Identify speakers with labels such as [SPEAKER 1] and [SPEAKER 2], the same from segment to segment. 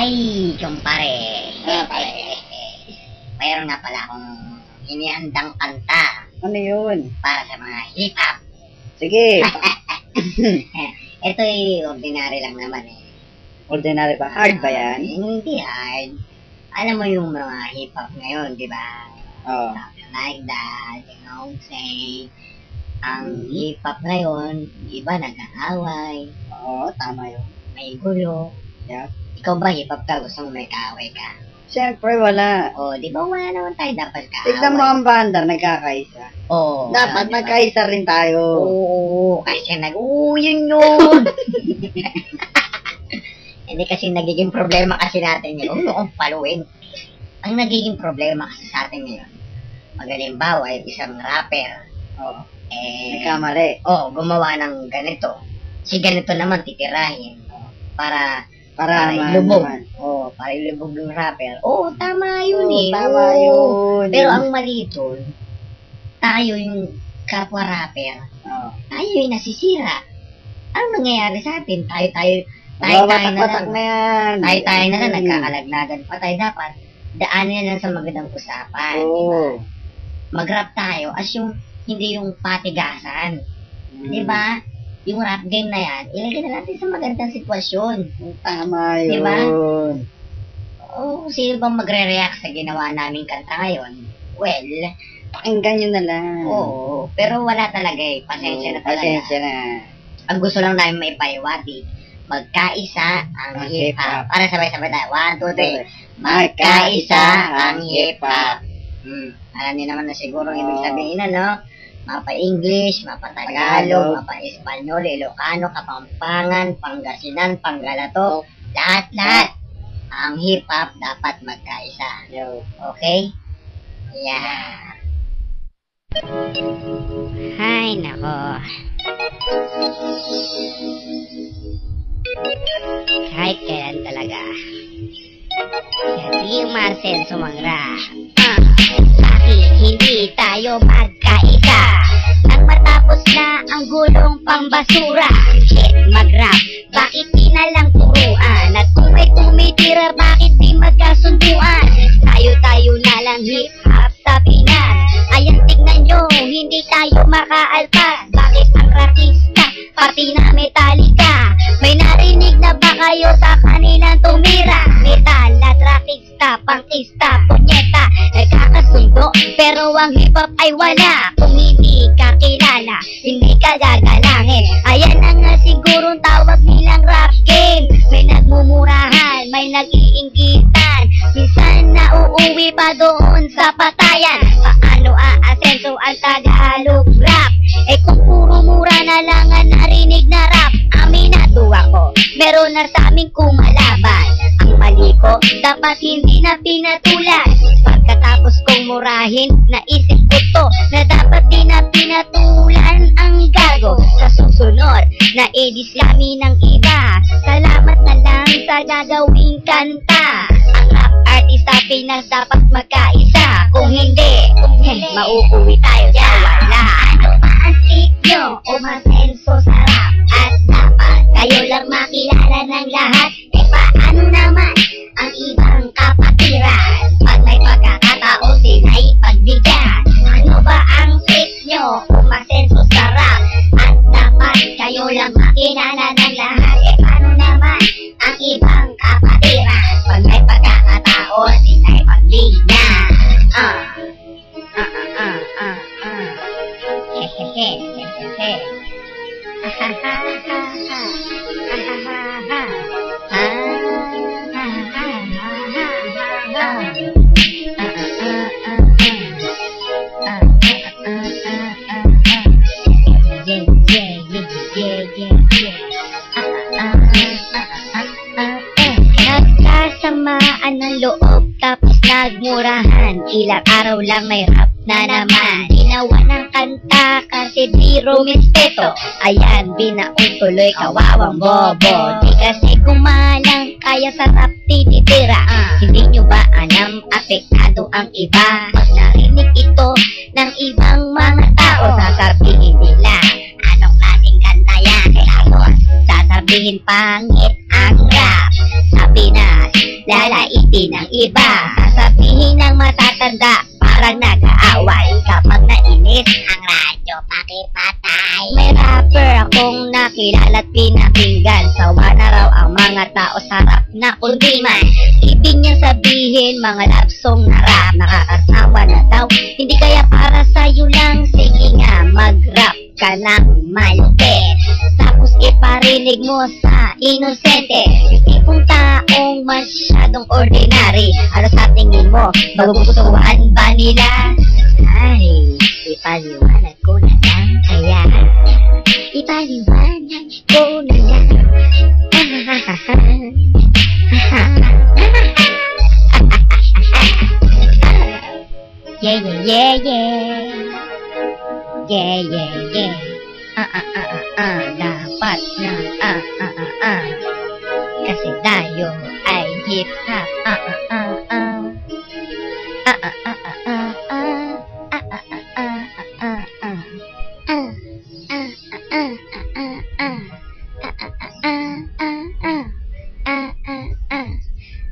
[SPEAKER 1] Ay, kumpare. Pare. Mayroon nga pala akong inihandang kanta
[SPEAKER 2] Ano yun?
[SPEAKER 1] para sa mga hip-hop.
[SPEAKER 2] Sige.
[SPEAKER 1] Ito ay ordinary lang naman eh.
[SPEAKER 2] Ordinary ba? Hard ba yan?
[SPEAKER 1] Hindi hard. Alam mo yung mga hip-hop ngayon, di ba?
[SPEAKER 2] Oo.
[SPEAKER 1] Something like that, you know what I'm saying? Ang hip-hop ngayon, iba nag-aaway,
[SPEAKER 2] Oo, tama yun.
[SPEAKER 1] may gulo.
[SPEAKER 2] Yeah.
[SPEAKER 1] Ikaw ba hip-hop ka? Gusto mo may kaaway ka?
[SPEAKER 2] Siyempre, wala.
[SPEAKER 1] O, di ba wala naman tayo dapat kaaway?
[SPEAKER 2] Tignan mo ang banda, nagkakaisa.
[SPEAKER 1] Oo.
[SPEAKER 2] Dapat
[SPEAKER 1] diba?
[SPEAKER 2] magkaisa rin tayo.
[SPEAKER 1] Oo, kasi yun. Hindi kasi nagiging problema kasi natin yun. Huwag akong paluin. Ang nagiging problema kasi sa atin ngayon, magalimbawa ay isang rapper.
[SPEAKER 2] Oo.
[SPEAKER 1] Nagkamali. Gumawa ng ganito. Si ganito naman titirahin. Para ilubog. Para ilubog ng rapper. Tama yun eh.
[SPEAKER 2] Tama yun.
[SPEAKER 1] Pero ang mali doon, tayo yung kapwa rapper. Tayo yung nasisira. Ano nangyayari sa atin? Tayo na lang nagkakalaglagan pa tayo. Dapat daanin na lang sa magandang usapan. Diba? Mag-rap tayo as yung hindi yung patigasan. Diba? Yung rap game na yan, ilagay na natin sa magandang sitwasyon.
[SPEAKER 2] Tama yun.
[SPEAKER 1] Diba? Sino bang magre-react sa ginawa naming kanta ngayon? Well,
[SPEAKER 2] pakinggan nyo na lang.
[SPEAKER 1] Pero wala talaga eh. Pasensya na talaga.
[SPEAKER 2] Pasensya na.
[SPEAKER 1] Ang gusto lang namin may paliwati, magkaisa ang hip-hop. Para sabay-sabay tayo. 1, 2, 3. Magkaisa ang hip-hop. Alam niyo naman na siguro ang ibig sabihin ano? Mapa-English, mapa-Tagalog, mapa-Espanyol, Ilocano, Kapampangan, Pangasinan, Panggalato, lahat-lahat. Ang hip-hop dapat magkaisa. Okay? Yeah. Hay, nako. Kahit kailan talaga. Hindi Marcel sumangra. Bakit hindi tayo magkaisa? Nang matapos na ang gulong pambasura, mag-rap, bakit di na lang turuan? At kung may tumitira, bakit di magkasunduan? Tayo na lang hip-hop sa Pinas. Ayan, tignan nyo, hindi tayo makaalpas. Bakit ang rakista, pati na Metallica? May narinig na ba kayo sa kanilang tumira? Metal at rakista, pangkista, punyeta, nagkakasundo, pero ang hip-hop ay wala. Kung hindi ka kilala, hindi ka gagalangin. Ayan na nga sigurong tawag nilang rap game. May nagmumurahan, may nag-iinggitan, minsan nauuwi pa doon sa patayan. Paano aasenso ang Tagalog rap? Kung puro mura na lang ang narinig na rap, aminado ako, meron na sa aming kumalaban. Ang mali ko, dapat hindi na pinatulan. Pagkatapos kong murahin, naisip ko to, na dapat di na pinatulan ang gago. Sa susunod, na edis kami ng iba. Salamat na lang sa gagawing kanta. Ang rap artist sa Pinas dapat magkaisa. Kung hindi, mauuwi tayo sa wala. Ano ba ang tip nyo o masenso sa rap? At dapat kayo lang makilala ng lahat. Paano naman ang ibang kapatiran? Pag may pagkakataon, sinay pagbigyan. Ano ba ang tip nyo o masenso sa rap? At dapat kayo lang makilala ng lahat. Paano naman ang ibang kapatiran? Pag may pagkakataon, sinay pagbigyan. Hehehe. Nagkasamaan ng loob tapos nagmurahan. Ilang araw lang may rap na naman. Ginawa ng kanta kasi di rumispeto. Ayan, binaon tuloy kawawang bobo. Di kasi kumalang kaya sa rap tinitira. Hindi nyo ba alam, apektado ang iba? Pag narinig ito ng ibang mga tao, sasabihin nila, anong klaseng kanta yan? Tapos sasabihin pangit ang rap. Sa Pinas, sabihin ng iba, sasabihin ng matatanda, parang nag-aaway. Kapag nainis ang radyo, pakipatay. May rapper akong nakilala at pinakinggan, sawa na raw ang mga tao sa rap na kundiman. Ibig niyang sabihin, mga love song na rap, nakakasawa na daw. Hindi kaya para sa'yo lang, sige nga, mag-rap ka ng malupit. Tapos iparinig mo sa inosente, yung tipong taong masyadong ordinary. Ano sa tingin mo, magugustuhan ba nila? Ay, ipaliwanag ko na lang kaya. Ipaliwanag ko na lang. Yeah, yeah, yeah, yeah. Yeah, yeah, yeah. Dapat na, kasi tayo ay hip-hop.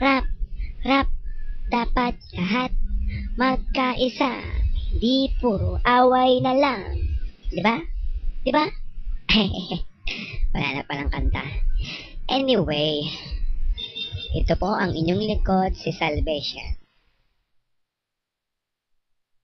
[SPEAKER 1] Rap, rap, dapat lahat magkaisa, hindi puro away na lang. Diba? Diba? Wala na palang kanta. Anyway, ito po ang inyong likod, si Salvation.